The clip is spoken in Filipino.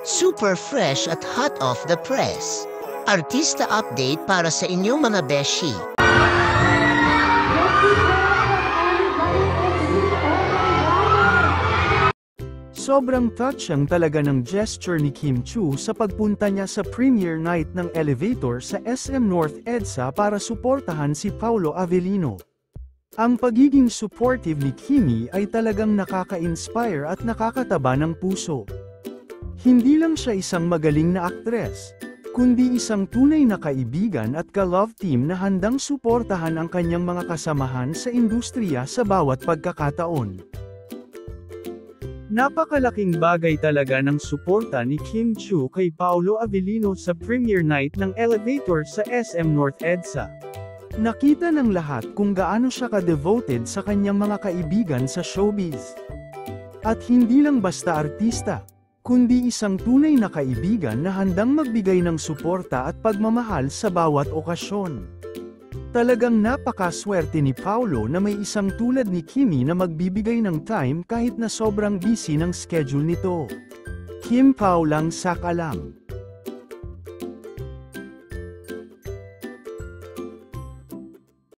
Super fresh at hot off the press. Artista update para sa inyong mga beshi. Sobrang touching talaga ng gesture ni Kim Chiu sa pagpunta niya sa premiere night ng Elevator sa SM North EDSA para suportahan si Paolo Avellino. Ang pagiging supportive ni Kimi ay talagang nakaka-inspire at nakakataba ng puso. Hindi lang siya isang magaling na aktres, kundi isang tunay na kaibigan at ka-love team na handang suportahan ang kanyang mga kasamahan sa industriya sa bawat pagkakataon. Napakalaking bagay talaga ng suporta ni Kim Chiu kay Paolo Avellino sa premiere night ng Elevator sa SM North EDSA. Nakita ng lahat kung gaano siya ka-devoted sa kanyang mga kaibigan sa showbiz. At hindi lang basta artista, kundi isang tunay na kaibigan na handang magbigay ng suporta at pagmamahal sa bawat okasyon. Talagang napakaswerte ni Paolo na may isang tulad ni Kimi na magbibigay ng time kahit na sobrang busy ng schedule nito. Kim Pao lang sak alam.